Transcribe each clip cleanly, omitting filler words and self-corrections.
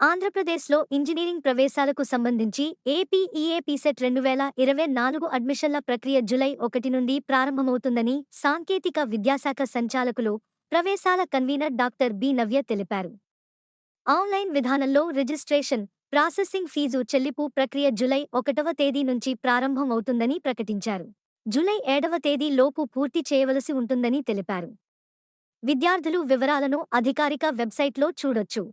ఆంధ్రప్రదేశ్లో ఇంజనీరింగ్ ప్రవేశాలకు సంబంధించి ఏపీ-ఈఏపీ-సెట్ 2024 అడ్మిషన్ల ప్రక్రియ జూలై 1 నుండి ప్రారంభమవుతుందని సాంకేతిక విద్యాశాఖ సంచాలకులు, ప్రవేశాల కన్వీనర్ డాక్టర్ బి. నవ్య తెలిపారు. ఆన్లైన్ విధానంలో రిజిస్ట్రేషన్, ప్రాసెసింగ్ ఫీజు చెల్లింపు ప్రక్రియ జూలై 1వ తేదీ నుంచి ప్రారంభం అవుతుందని ప్రకటించారు. జూలై 7వ తేదీ లోపు పూర్తి చేయవలసి ఉంటుందని తెలిపారు. విద్యార్థులు వివరాలను అధికారిక వెబ్సైట్లో చూడొచ్చు.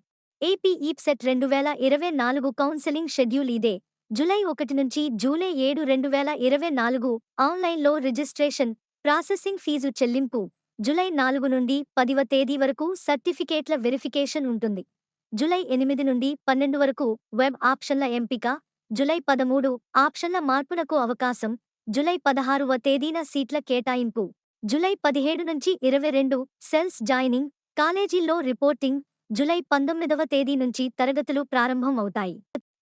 ఏపీ-ఈప్-సెట్ 2024 కౌన్సెలింగ్ షెడ్యూల్ ఇదే. జూలై 1 నుంచి జూలై 7, 2024 ఆన్లైన్లో రిజిస్ట్రేషన్, ప్రాసెసింగ్ ఫీజు చెల్లింపు. జూలై 4 నుండి 10వ తేదీ వరకు సర్టిఫికేట్ల వెరిఫికేషన్ ఉంటుంది. జూలై 8 నుండి 12 వరకు వెబ్ ఆప్షన్ల ఎంపిక. జూలై 13 ఆప్షన్ల మార్పునకు అవకాశం. జూలై 16వ తేదీన సీట్ల కేటాయింపు. జూలై 17 నుంచి 22 సెల్స్ జాయినింగ్, కాలేజీల్లో రిపోర్టింగ్. జూలై 19వ తేదీ నుంచి తరగతులు ప్రారంభం అవుతాయి.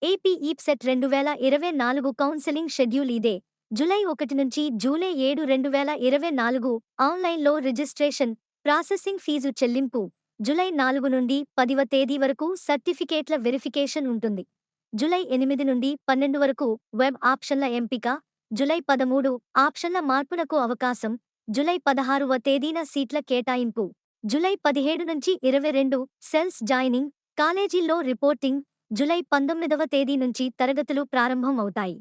ఏపీ-ఈప్-సెట్ 2024 కౌన్సెలింగ్ షెడ్యూల్ ఇదే. జూలై 1 నుంచి జూలై 7, 2024 ఆన్లైన్లో రిజిస్ట్రేషన్, ప్రాసెసింగ్ ఫీజు చెల్లింపు. జూలై 4 నుండి 10వ తేదీ వరకు సర్టిఫికేట్ల వెరిఫికేషన్ ఉంటుంది. జూలై 8 నుండి 12 వరకు వెబ్ ఆప్షన్ల ఎంపిక. జూలై 13 ఆప్షన్ల మార్పునకు అవకాశం. జూలై 16వ తేదీన సీట్ల కేటాయింపు. జూలై 17 నుంచి 22 సెల్స్ జాయినింగ్, కాలేజీల్లో రిపోర్టింగ్. జూలై 19వ తేదీ నుంచి తరగతులు ప్రారంభం అవుతాయి.